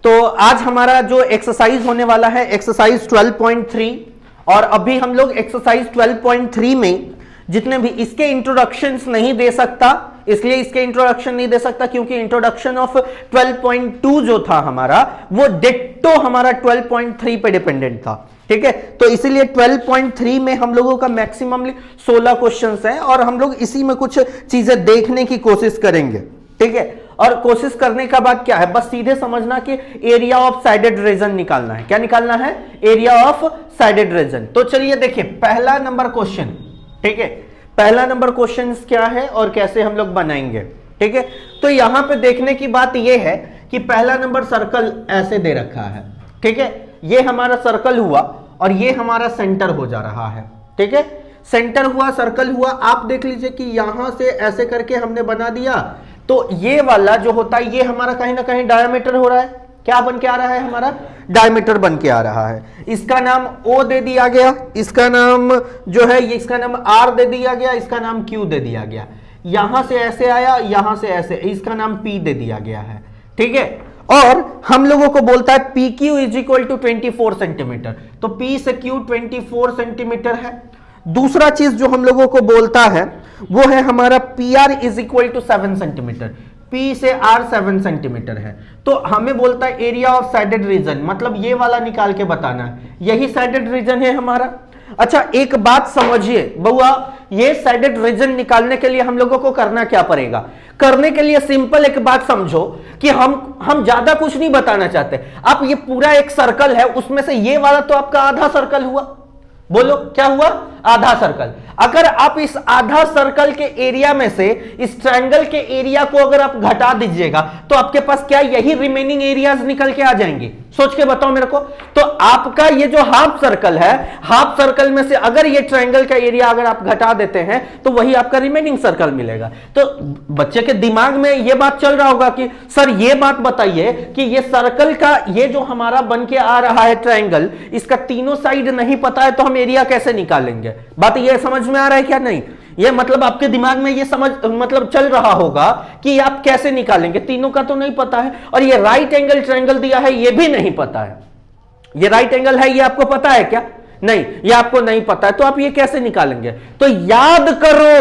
तो आज हमारा जो एक्सरसाइज होने वाला है एक्सरसाइज 12.3, और अभी हम लोग एक्सरसाइज 12.3 में जितने भी इसके इंट्रोडक्शंस नहीं दे सकता, इसलिए इसके इंट्रोडक्शन नहीं दे सकता क्योंकि इंट्रोडक्शन ऑफ 12.2 जो था हमारा वो डिट्टो हमारा 12.3 पे डिपेंडेंट था। ठीक है, तो इसीलिए 12.3 में हम लोगों का मैक्सिमम 16 क्वेश्चंस हैं और हम लोग इसी में कुछ चीजें देखने की कोशिश करेंगे। ठीक है, और कोशिश करने का बाद क्या है, बस सीधे समझना कि एरिया ऑफ साइडेड रीजन निकालना है। क्या निकालना है? Area of shaded region. तो चलिए देखिए पहला नंबर क्वेश्चन। ठीक है, पहला नंबर क्वेश्चन क्या है और कैसे हम लोग बनाएंगे। ठीक है, तो यहां पे देखने की बात यह है कि पहला नंबर सर्कल ऐसे दे रखा है। ठीक है, ये हमारा सर्कल हुआ और ये हमारा सेंटर हो जा रहा है। ठीक है, सेंटर हुआ, सर्कल हुआ। आप देख लीजिए कि यहां से ऐसे करके हमने बना दिया, तो ये वाला जो होता है ये हमारा कहीं ना कहीं डायमीटर हो रहा है। क्या बन के आ रहा है? हमारा डायमीटर बन के आ रहा है। इसका नाम O दे दिया गया, इसका नाम जो है ये इसका नाम R दे दिया गया, इसका नाम Q दे दिया गया। यहां से ऐसे आया, यहां से ऐसे, इसका नाम P दे दिया गया है। ठीक है, और हम लोगों को बोलता है PQ is equal to 24 centimetre. तो P से Q 24 सेंटीमीटर है। दूसरा चीज जो हम लोगों को बोलता है वो है हमारा PR is equal to 7 centimetre. P से R 7 सेंटीमीटर है। तो हमें बोलता है एरिया ऑफ साइडेड रीजन, मतलब ये वाला निकाल के बताना है। यही साइडेड रीजन है हमारा। अच्छा, एक बात समझिए बउआ, ये साइडेड रीजन निकालने के लिए हम लोगों को करना क्या पड़ेगा? करने के लिए सिंपल एक बात समझो कि हम ज्यादा कुछ नहीं बताना चाहते। आप ये पूरा एक सर्कल है, उसमें से ये वाला तो आपका आधा सर्कल हुआ। बोलो क्या हुआ? आधा सर्कल। अगर आप इस आधा सर्कल के एरिया में से इस ट्रायंगल के एरिया को अगर आप घटा दीजिएगा तो आपके पास क्या यही रिमेनिंग एरियाज निकल के आ जाएंगे? सोच के बताओ मेरे को। तो आपका ये जो हाफ सर्कल है, हाफ सर्कल में से अगर ये ट्रायंगल का एरिया अगर आप घटा देते हैं तो वही आपका रिमेनिंग सर्कल मिलेगा। तो बच्चे के दिमाग में ये बात चल रहा होगा कि सर ये बात बताइए कि ये सर्कल का ये जो हमारा बन के आ रहा है ट्रायंगल, इसका तीनों साइड नहीं पता है तो हम एरिया कैसे निकालेंगे? बात ये समझ में आ रहा है क्या? नहीं, ये मतलब आपके दिमाग में ये समझ मतलब चल रहा होगा कि आप कैसे निकालेंगे, तीनों का तो नहीं पता है। और ये राइट एंगल ट्रायंगल दिया है ये भी नहीं पता है। ये राइट एंगल है ये आपको पता है क्या? नहीं, ये आपको नहीं पता है, तो आप ये कैसे निकालेंगे? तो याद करो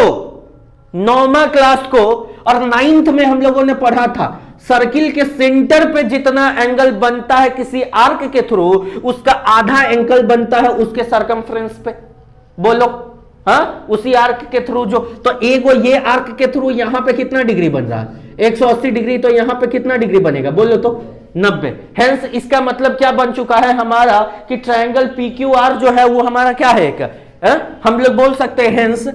9वीं क्लास को और 9th में हम लोगों ने पढ़ा था, सर्किल के सेंटर पे जितना एंगल बनता है किसी आर्क के थ्रू, उसका आधा एंगल बनता है उसके सरकमफ्रेंस पे। बोलो हाँ, उसी आर्क के थ्रू जो, तो एक ये आर्क के थ्रू यहां पे कितना डिग्री बन रहा है? 180 डिग्री। तो यहां पे कितना डिग्री बनेगा? बोलो तो 90। हेंस इसका मतलब क्या बन चुका है हमारा कि ट्रायंगल PQR जो है वो हमारा क्या है? एक हम लोग बोल सकते हैं हेंस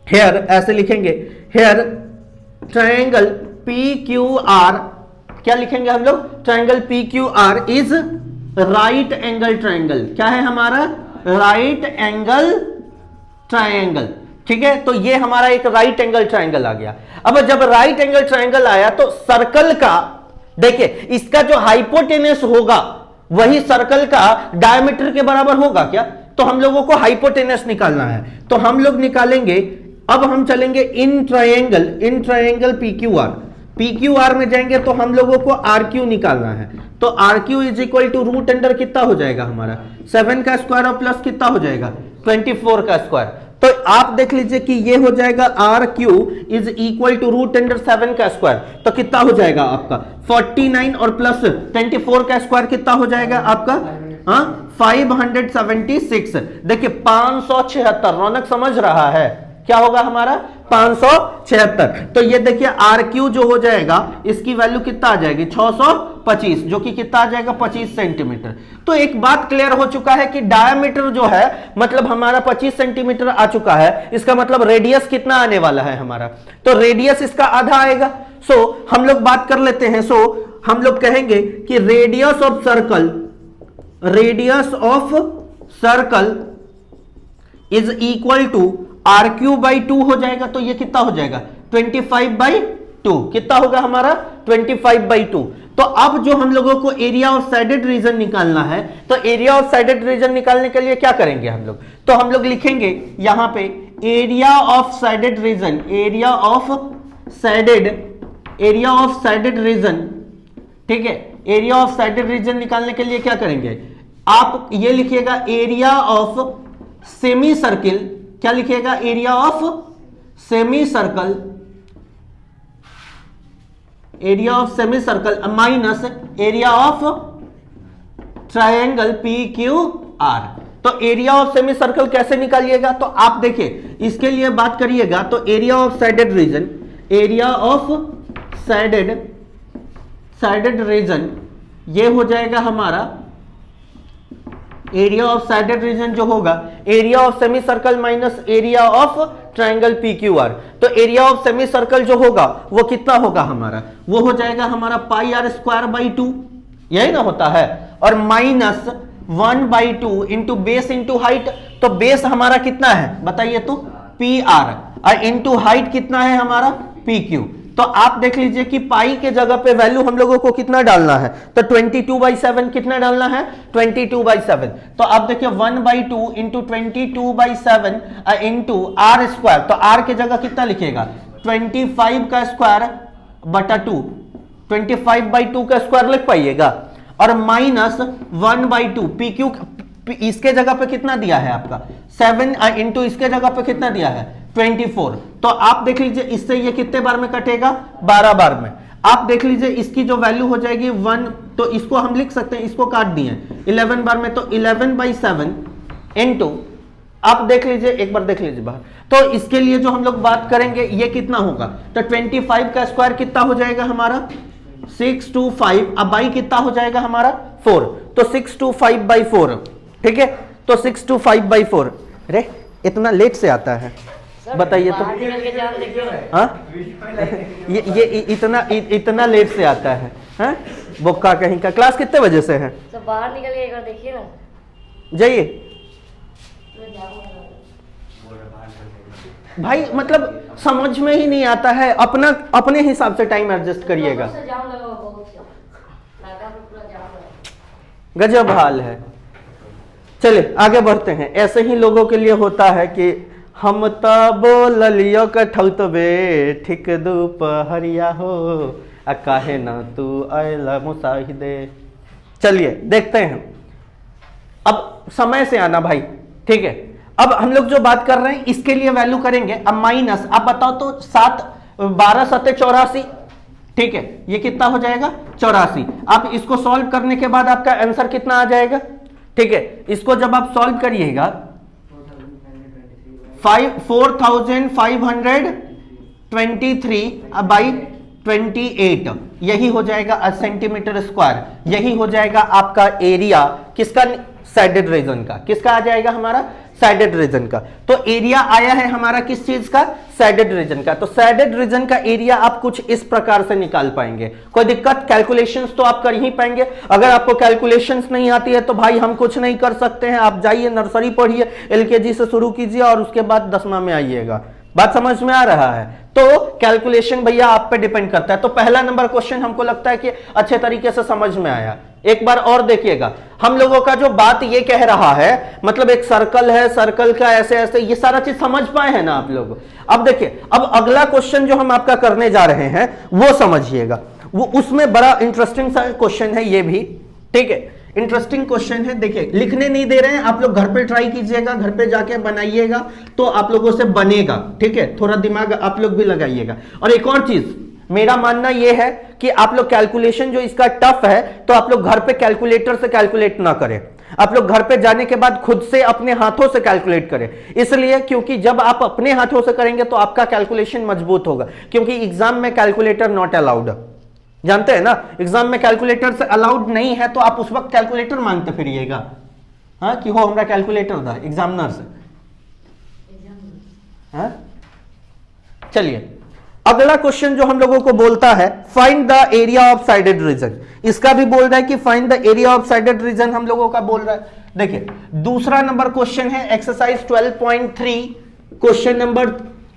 हेयर ऐसे लिखेंगे, हेयर ट्रायंगल PQR क्या लिखेंगे हम लोग? Triangle PQR is right angle triangle. क्या है हमारा? Right angle triangle. ठीक है, तो ये हमारा एक राइट एंगल ट्रायंगल आ गया। अब जब राइट एंगल ट्रायंगल आया तो सर्कल का देखिए, इसका जो हाइपोटेनस होगा वही सर्कल का डायमीटर के बराबर होगा क्या? तो हम लोगों को हाइपोटेनस निकालना है, तो हम लोग निकालेंगे। अब हम चलेंगे इन ट्रायंगल PQR में जाएंगे तो हम लोगों को RQ निकालना है। तो RQ is equal to root under कितना हो जाएगा हमारा? 7 का स्क्वायर और प्लस कितना हो जाएगा? 24 का स्क्वायर। तो आप देख लीजिए कि ये हो जाएगा RQ is equal to root under 7 का स्क्वायर। तो कितना हो जाएगा आपका? 49 और प्लस 24 का स्क्वायर कितना हो जाएगा आपका? 576। देखिए 576। रौनक समझ रहा है क्या होगा हमारा? 576। तो ये देखिए RQ जो हो जाएगा इसकी वैल्यू कितना आ जाएगी? 625, जो कि कितना आ जाएगा? 25 सेंटीमीटर। तो एक बात क्लियर हो चुका है कि डायमीटर जो है मतलब हमारा 25 सेंटीमीटर आ चुका है। इसका मतलब रेडियस कितना आने वाला है हमारा? तो रेडियस इसका आधा आएगा। सो हम लोग बात कर लेते हैं। सो हम लोग कहेंगे कि radius of circle is equal to RQ by 2 हो जाएगा। तो ये कितना हो जाएगा? 25/2। कितना होगा हमारा? 25/2। तो अब जो हम लोगों को एरिया ऑफ साइडेड रीजन निकालना है, तो एरिया ऑफ साइडेड रीजन निकालने के लिए क्या करेंगे हम लोग? तो हम लोग लिखेंगे यहां पे area of shaded region, area of shaded region. ठीक है। एरिया ऑफ साइडेड रीजन निकालने के लिए क्या करेंगे, आप ये लिखिएगा एरिया ऑफ सेमी सर्किल, क्या लिखिएगा, area of semi circle, area of semi circle minus area of triangle P Q R. तो एरिया ऑफ सेमी सर्कल कैसे निकालिएगा, तो आप देखिए इसके लिए बात करिएगा तो area of shaded region, area of shaded region ये हो जाएगा हमारा एरिया ऑफ साइडेड रीजन जो होगा area of semi circle minus area of triangle P Q R. तो एरिया ऑफ सेमी सर्कल जो होगा वो कितना होगा हमारा, वो हो जाएगा हमारा पाई आर स्क्वायर बाई 2, यही ना होता है, और minus 1/2 into base into height. तो बेस हमारा कितना है बताइए तो पी आर, और इंटू हाइट कितना है हमारा पी क्यू। तो आप देख लीजिए कि पाई के जगह पे वैल्यू हम लोगों को कितना डालना है, तो 22/7 कितना डालना है 22/7। तो आप देखिए 1/2 इंटू 22/7 इंटू आर स्क्वायर, तो आर के जगह कितना लिखिएगा 25 का स्क्वायर बटा 2, 25/2 का स्क्वायर लिख पाइएगा, और माइनस 1/2 पी क्यू इसके जगह पे कितना दिया है आपका 7 इंटू इसके जगह पे कितना दिया है 24। तो आप देख लीजिए इससे ये कितने बार में कटेगा 12 बार में। आप देख लीजिए इसकी जो वैल्यू हो जाएगी 1, तो इसको हम लिख सकते हैं, इसको काट दिए 11 बार में, तो 11/7 इंटू, आप देख लीजिए एक बार देख लीजिए बाहर, तो इसके लिए जो हम लोग बात करेंगे ये कितना होगा, तो 25 का स्क्वायर कितना हो जाएगा हमारा 625, अब बाई कितना हो जाएगा हमारा 4, तो 625/4, ठीक है। तो 625/4, अरे इतना लेट से आता है बताइए तो, हाँ ये इतना लेट से आता है, हाँ बोक्का कहीं का। क्लास कितने बजे से है, तो बाहर निकल के एक बार देखिए ना, जाइए भाई, मतलब समझ में ही नहीं आता है, अपने हिसाब से टाइम एडजस्ट करिएगा। गजब हाल है। चलिए आगे बढ़ते हैं। ऐसे ही लोगों के लिए होता है कि हम तब ललियो कठौतबे ठीक दोपहरिया हो काहे ना तू आयला मुसाहिदे। चलिए देखते हैं, अब समय से आना भाई, ठीक है। अब हम लोग जो बात कर रहे हैं इसके लिए वैल्यू करेंगे, अब माइनस, आप बताओ तो 12 7 84, ठीक है, ये कितना हो जाएगा 84। आप इसको सॉल्व करने के बाद आपका आंसर कितना आ जाएगा, ठीक है। इसको जब आप सॉल्व करिएगा 4523/28, यही हो जाएगा सेंटीमीटर स्क्वायर, यही हो जाएगा आपका एरिया किसका, साइडेड रीजन का। किसका आ जाएगा हमारा साइडेड रीजन का। तो एरिया आया है हमारा किस चीज का, साइडेड रीजन का। तो साइडेड रीजन का एरिया आप कुछ इस प्रकार से निकाल पाएंगे। कोई दिक्कत, कैलकुलेशंस तो आप कर ही पाएंगे। अगर आपको कैलकुलेशंस नहीं आती है तो भाई हम कुछ नहीं कर सकते हैं, आप जाइए नर्सरी पढ़िए, एलकेजी से शुरू कीजिए और उसके बाद 10वां में आइएगा। बात समझ में आ रहा है। तो कैलकुलेशन भैया आप पे डिपेंड करता है। तो पहला नंबर क्वेश्चन हमको लगता है कि अच्छे तरीके से समझ में आया। एक बार और देखिएगा, हम लोगों का जो बात ये कह रहा है, मतलब एक सर्कल है, सर्कल का ऐसे ऐसे, ये सारा चीज समझ पाए हैं ना आप लोग। अब देखिए, अब अगला क्वेश्चन जो हम आपका करने जा रहे हैं वो समझिएगा, वो उसमें बड़ा इंटरेस्टिंग सा क्वेश्चन है ये भी, ठीक है। इंटरेस्टिंग क्वेश्चन है। देखिए लिखने नहीं दे रहे हैं, आप लोग घर पे ट्राई कीजिएगा, घर पे जाके बनाइएगा तो आप लोगों से बनेगा, ठीक है। थोड़ा दिमाग आप लोग भी लगाइएगा। और एक और चीज, मेरा मानना यह है कि आप लोग कैलकुलेशन जो इसका टफ है तो आप लोग घर पे कैलकुलेटर से कैलकुलेट ना करें, आप लोग घर पे जाने के बाद खुद से अपने हाथों से कैलकुलेट करें। इसलिए क्योंकि जब आप अपने हाथों से करेंगे तो आपका कैलकुलेशन मजबूत होगा, क्योंकि एग्जाम में कैलकुलेटर नॉट अलाउड, जानते हैं ना, एग्जाम में कैलकुलेटर से अलाउड नहीं है। तो आप उस वक्त कैलकुलेटर मांगते फिरिएगा, हाँ कि हो हमारा कैलकुलेटर था एग्जामिनर से, हाँ। चलिए अगला क्वेश्चन जो हम लोगों को बोलता है find the area of shaded region, इसका भी बोल रहा है कि find the area of shaded region हम लोगों का बोल रहा है। देखिए दूसरा नंबर क्वेश्चन है एक्सरसाइज 12.3, क्वेश्चन नंबर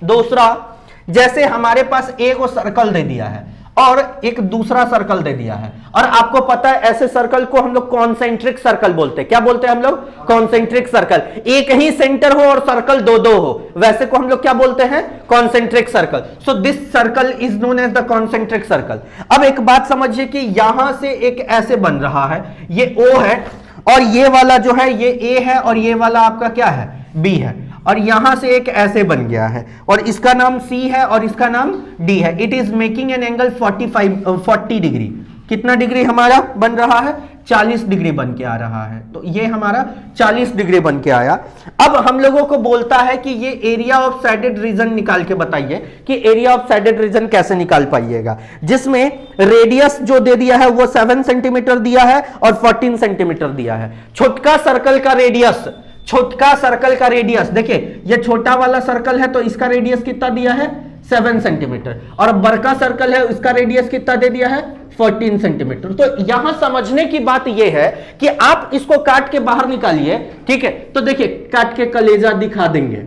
दूसरा। जैसे हमारे पास एक सर्कल दे दिया है और एक दूसरा सर्कल दे दिया है, और आपको पता है ऐसे सर्कल को हम लोग कॉन्सेंट्रिक सर्कल बोलते हैं। क्या बोलते हैं हम लोग? Concentric circle. एक ही सेंटर हो और सर्कल दो दो हो, वैसे को हम लोग क्या बोलते हैं? Concentric circle. So this circle is known as the concentric circle. अब एक बात समझिए कि यहां से एक ऐसे बन रहा है, ये O है, और ये वाला जो है ये A है, और ये वाला आपका क्या है? B है, और यहां से एक ऐसे बन गया है, और इसका नाम C है और इसका नाम D है। It is making an angle 40 degree. कितना डिग्री हमारा बन रहा है? 40 डिग्री बन के आ रहा है। तो ये हमारा 40 डिग्री बन के आया। अब हम लोगों को बोलता है कि ये एरिया ऑफ साइडेड रीजन निकाल के बताइए कि एरिया ऑफ साइडेड रीजन कैसे निकाल पाइएगा, जिसमें रेडियस जो दे दिया है वो 7 सेंटीमीटर दिया है और 14 सेंटीमीटर दिया है। छोटका सर्कल का रेडियस, छोटका सर्कल का रेडियस देखिए, ये छोटा वाला सर्कल है तो इसका रेडियस कितना दिया है? 7 सेंटीमीटर, और बड़का सर्कल है इसका रेडियस कितना दे दिया है? 14 सेंटीमीटर। तो यहां समझने की बात यह है कि आप इसको काट के बाहर निकालिए, ठीक है? तो देखिए काट के कलेजा दिखा देंगे,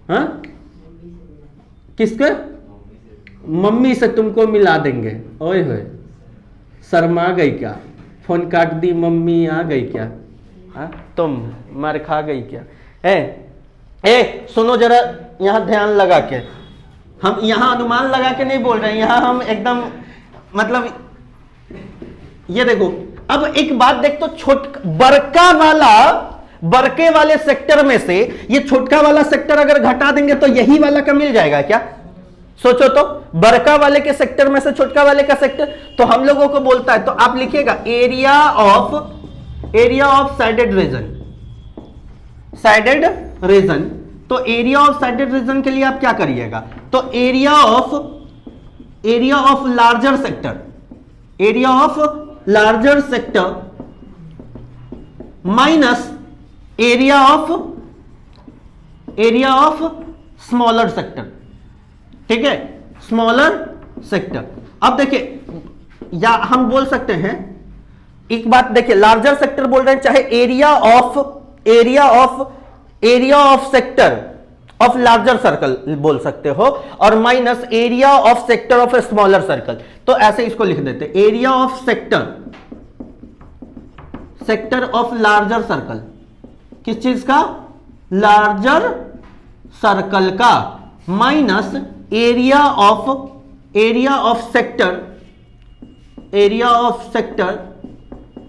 हाँ? किसके? मम्मी से तुमको मिला देंगे। ओए होए, शर्मा गई क्या? फोन काट दी, मम्मी आ गई क्या? हाँ? तुम मार खा गई क्या? ए सुनो जरा, यहां ध्यान लगा के, हम यहां अनुमान लगा के नहीं बोल रहे हैं, यहां हम एकदम मतलब ये देखो। अब एक बात देख, तो बड़के वाले सेक्टर में से ये छोटका वाला सेक्टर अगर घटा देंगे तो यही वाला का मिल जाएगा क्या? सोचो तो, बड़का वाले के सेक्टर में से छोटका वाले का सेक्टर, तो हम लोगों को बोलता है, तो आप लिखिएगा area of shaded region, shaded region. तो एरिया ऑफ साइडेड रीजन के लिए आप क्या करिएगा? तो area of larger sector, area of larger sector minus area of smaller sector, ठीक है? Smaller sector. अब देखिए, या हम बोल सकते हैं एक बात, देखिए लार्जर सेक्टर बोल रहे हैं, चाहे area of sector of larger circle बोल सकते हो, और minus area of sector of a smaller circle. तो ऐसे इसको लिख देते, area of sector of larger circle. किस चीज का? लार्जर सर्कल का, minus area of sector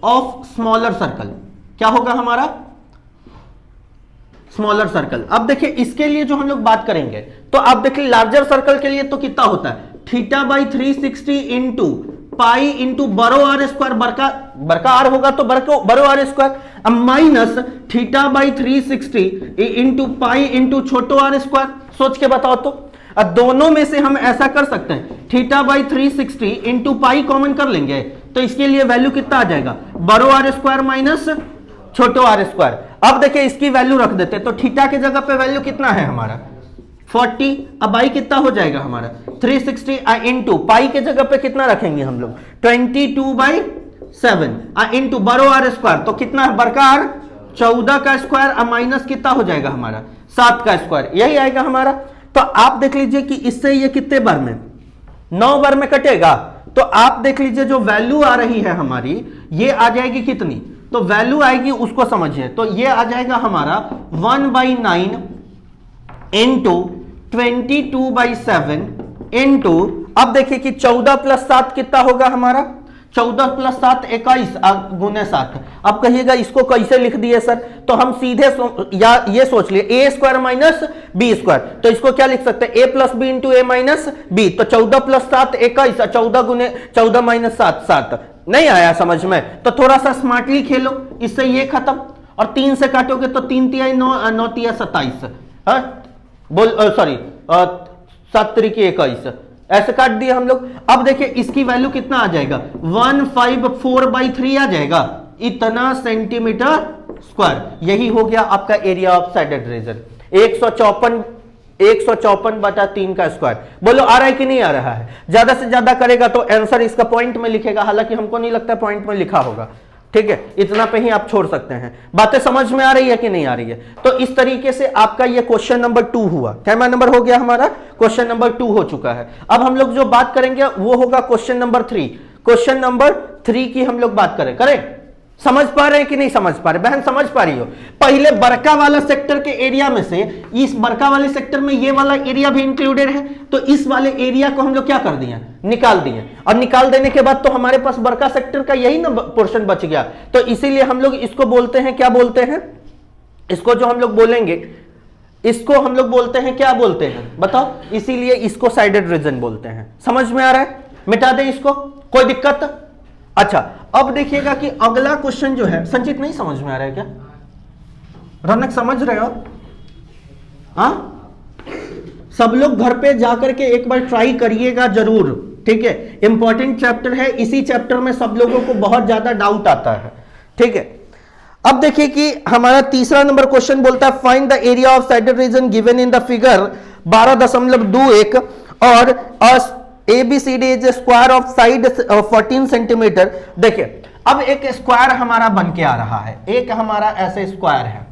of smaller circle. क्या होगा हमारा? Smaller circle. अब देखिए इसके लिए जो हम लोग बात करेंगे, तो आप देखिए लार्जर सर्कल के लिए तो कितना होता है? θ/360 इंटू पाई इंटू बड़ो आर स्क्वायर, बड़का आर होगा तो बड़ो आर स्क्वायर, अब माइनस θ/360 इंटू पाई इंटू छोटो आर स्क्वायर। सोच के बताओ तो, अब दोनों में से हम ऐसा कर सकते हैं, θ/360 इंटू पाई कॉमन कर लेंगे, तो इसके लिए वैल्यू कितना आ जाएगा? बड़ो आर स्क्वायर माइनस छोटो आर स्क्वायर। अब देखिए इसकी वैल्यू रख देते, तो थीटा के जगह पे वैल्यू कितना है हमारा? 40। अब बाई कितना हो जाएगा हमारा? 360 इंटू पाई के जगह पे कितना रखेंगे हम लोग? 22/7 इंटू बड़ो आर स्क्वायर, तो कितना है? बड़का आर 14 का स्क्वायर, माइनस कितना हो जाएगा हमारा? 7 का स्क्वायर, यही आएगा हमारा। तो आप देख लीजिए कि इससे ये कितने बार में? 9 बार में कटेगा। तो आप देख लीजिए जो वैल्यू आ रही है हमारी, ये आ जाएगी कितनी? तो वैल्यू आएगी, उसको समझिए, तो ये आ जाएगा हमारा 1/9 इंटू 22/7 इंटू, अब देखिए कि 14 + 7 कितना होगा हमारा? 14 + 7 21 गुने 7। अब कहिएगा इसको कैसे लिख दिए सर? तो हम सीधे या ये सोच लिए a square minus B square, तो इसको क्या लिख सकते हैं? a + b into a minus B. तो 14 + 7 21, 14 गुने 14 माइनस 7 7। नहीं आया समझ में? तो थोड़ा सा स्मार्टली खेलो, इससे ये खत्म, और 3 से काटोगे तो 3 तिया 9, 9 तिया 27, सॉरी 7 त्रिकी 21, ऐसे काट दिए हम लोग। अब देखिए इसकी वैल्यू कितना आ जाएगा? 154/3 आ जाएगा, इतना सेंटीमीटर स्क्वायर। यही हो गया आपका एरिया ऑफ साइडेड रीजन, 154/3 का स्क्वायर। बोलो आ रहा है कि नहीं आ रहा है? ज्यादा से ज्यादा करेगा तो आंसर इसका पॉइंट में लिखेगा, हालांकि हमको नहीं लगता पॉइंट में लिखा होगा, ठीक है, इतना पे ही आप छोड़ सकते हैं। बातें समझ में आ रही है कि नहीं आ रही है? तो इस तरीके से आपका ये क्वेश्चन नंबर 2 हुआ। क्या नंबर हो गया हमारा? क्वेश्चन नंबर 2 हो चुका है। अब हम लोग जो बात करेंगे वो होगा क्वेश्चन नंबर 3। क्वेश्चन नंबर 3 की हम लोग बात करें। समझ पा रहे हैं कि नहीं समझ पा रहे? बहन समझ पा रही हो? पहले बड़का वाला सेक्टर के एरिया में से इस बड़का वाले सेक्टर में ये वाला एरिया भी इंक्लूडेड है, तो इस वाले एरिया को हम लोग क्या कर दिए? निकाल दिए। और निकाल देने के बाद तो हमारे पास बड़का सेक्टर का यही ना पोर्शन बच गया। तो इसीलिए हम लोग इसको बोलते हैं, क्या बोलते हैं इसको? जो हम लोग बोलेंगे इसको हम लोग बोलते हैं, क्या बोलते हैं बताओ? इसीलिए इसको साइडेड रीजन बोलते हैं। समझ में आ रहा है? मिटा दें इसको, कोई दिक्कत? अच्छा, अब देखिएगा कि अगला क्वेश्चन जो है, संचित नहीं समझ में आ रहा है क्या? रौनक समझ रहे हो? हाँ, सब लोग घर पे जाकर के एक बार ट्राई करिएगा जरूर, ठीक है? इंपॉर्टेंट चैप्टर है, इसी चैप्टर में सब लोगों को बहुत ज्यादा डाउट आता है, ठीक है? अब देखिए कि हमारा तीसरा नंबर क्वेश्चन बोलता है find the area of shaded region given in the figure 12.21 और ABCD is square of side 14 centimetre. देखिए, अब एक स्क्वायर हमारा बन के आ रहा है, एक हमारा ऐसे स्क्वायर है,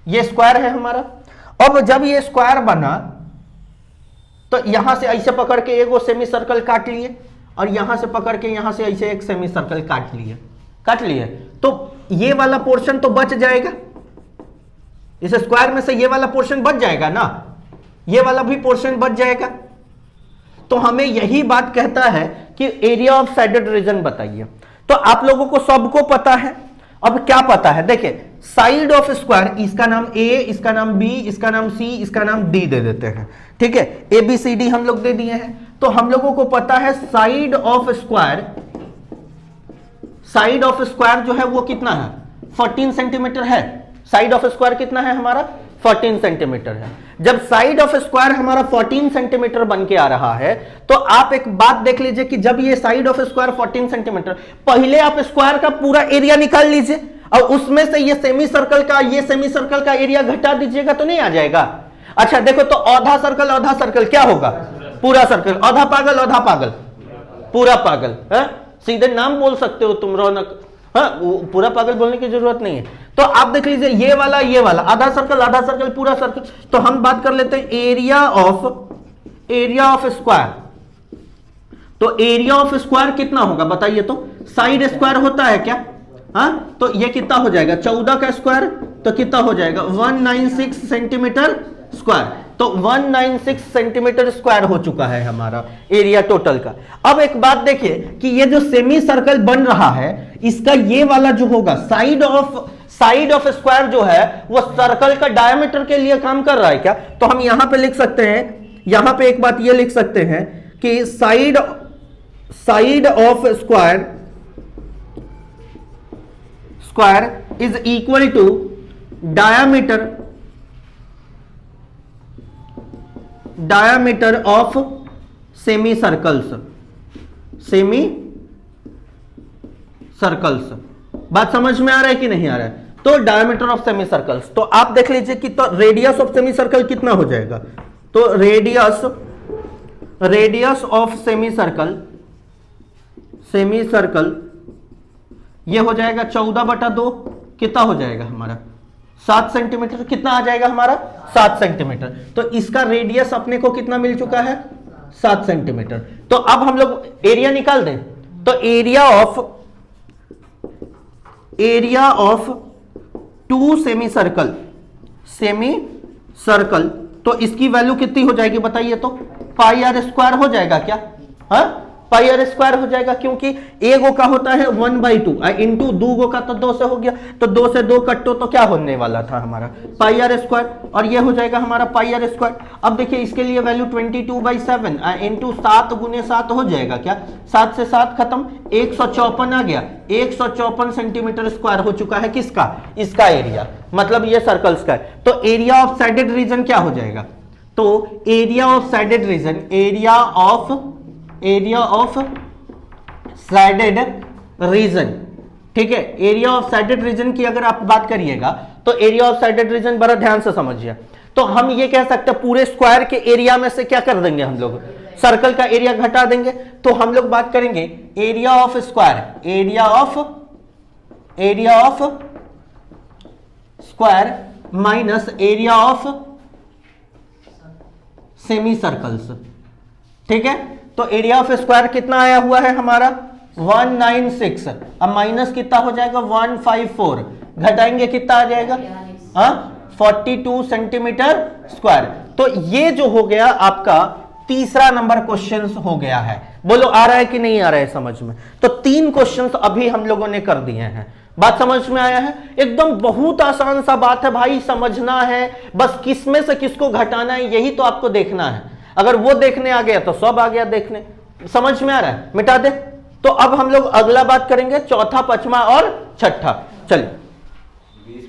ये स्क्वायर है हमारा। अब जब ये स्क्वायर बना तो यहां से ऐसे पकड़ के एक वो सेमी सर्कल काट लिए और यहां से पकड़ के यहां से ऐसे एक सेमी सर्कल काट लिए, तो ये वाला पोर्शन तो बच जाएगा, इस स्क्वायर में से ये वाला पोर्शन बच जाएगा ना, ये वाला भी पोर्शन बच जाएगा। तो हमें यही बात कहता है कि एरिया ऑफ साइडेड रीजन बताइए। तो आप लोगों को सबको पता है। अब क्या पता है? देखिए, साइड ऑफ स्क्वायर, इसका नाम A, इसका नाम B, इसका नाम C, इसका नाम D दे देते हैं, ठीक है? ABCD हम लोग दे दिए हैं। तो हम लोगों को पता है साइड ऑफ स्क्वायर जो है वो कितना है? 14 सेंटीमीटर है। साइड ऑफ स्क्वायर कितना है हमारा? 14 सेंटीमीटर है। जब साइड ऑफ स्क्वायर हमारा 14 सेंटीमीटर बन के आ रहा है, तो आप एक बात देख लीजिए कि जब ये साइड ऑफ स्क्वायर 14 सेंटीमीटर, पहले आप स्क्वायर का पूरा एरिया निकाल लीजिए और उसमें से ये सेमी सर्कल का एरिया घटा दीजिएगा तो नहीं आ जाएगा? अच्छा देखो, तो आधा सर्कल क्या होगा? पूरा सर्कल। आधा पागल पूरा पागल है? सीधे नाम बोल सकते हो तुम रौनक, हाँ, पूरा पागल बोलने की जरूरत नहीं है। तो आप देख लीजिए, ये वाला आधा सर्कल पूरा सर्कल। तो हम बात कर लेते हैं एरिया ऑफ स्क्वायर। तो एरिया ऑफ स्क्वायर कितना होगा बताइए? तो साइड स्क्वायर होता है क्या? हाँ, तो ये कितना हो जाएगा? 14 का स्क्वायर तो कितना हो जाएगा? 196 सेंटीमीटर स्क्वायर। तो 196 सेंटीमीटर स्क्वायर हो चुका है हमारा एरिया टोटल का। अब एक बात देखिए कि ये जो सेमी सर्कल बन रहा है, इसका ये वाला जो होगा साइड ऑफ स्क्वायर जो है वो सर्कल का डायमीटर के लिए काम कर रहा है क्या? तो हम यहां पे लिख सकते हैं, यहां पे एक बात ये लिख सकते हैं कि side of square is equal to diameter of semi circles. बात समझ में आ रहा है कि नहीं आ रहा है? तो डायमीटर ऑफ सेमी सर्कल्स, तो आप देख लीजिए कि तो रेडियस ऑफ सेमी सर्कल कितना हो जाएगा? तो रेडियस ऑफ सेमी सर्कल ये हो जाएगा 14/2, कितना हो जाएगा हमारा? 7 सेंटीमीटर। कितना आ जाएगा हमारा? 7 सेंटीमीटर। तो इसका रेडियस अपने को कितना मिल चुका है? 7 सेंटीमीटर। तो अब हम लोग एरिया निकाल दें। तो एरिया ऑफ 2 सेमी सर्कल, तो इसकी वैल्यू कितनी हो जाएगी बताइए? तो पाई आर स्क्वायर हो जाएगा क्या? हाँ, पाई आर स्क्वायर हो जाएगा, क्योंकि एक गो का होता है 1/2 इंटू 2 गो का तो 2 से हो गया, तो 2 से 2 कट्टो तो क्या होने वाला था हमारा? पाई आर स्क्वायर, और ये हो जाएगा हमारा पाई आर स्क्वायर। अब देखिए इसके लिए वैल्यू 22/7 इंटू 7 गुने 7 हो जाएगा क्या? 7 से 7 खत्म, 154 आ गया। 154 सेंटीमीटर स्क्वायर हो चुका है किसका? इसका एरिया, मतलब ये सर्कल्स का है। तो एरिया ऑफ साइडेड रीजन क्या हो जाएगा? तो एरिया ऑफ साइडेड रीजन, ठीक है? एरिया ऑफ साइडेड रीजन की अगर आप बात करिएगा तो एरिया ऑफ साइडेड रीजन बड़ा ध्यान से समझिए। तो हम ये कह सकते हैं पूरे स्क्वायर के एरिया में से क्या कर देंगे हम लोग? सर्कल का एरिया घटा देंगे। तो हम लोग बात करेंगे area of area of square minus area of semi circles. ठीक है, तो एरिया ऑफ स्क्वायर कितना आया हुआ है हमारा 196, अब माइनस कितना हो जाएगा 154, घटाएंगे कितना आ जाएगा 42 सेंटीमीटर स्क्वायर। तो ये जो हो गया आपका तीसरा नंबर क्वेश्चन हो गया है। बोलो आ रहा है कि नहीं आ रहा है समझ में? तो 3 क्वेश्चंस अभी हम लोगों ने कर दिए हैं। बात समझ में आया है? एकदम बहुत आसान सा बात है भाई, समझना है बस किस में से किसको घटाना है, यही तो आपको देखना है। अगर वो देखने आ गया तो सब आ गया देखने। समझ में आ रहा है? मिटा दे। तो अब हम लोग अगला बात करेंगे, चौथा, 5वां और 6ठा। चलिए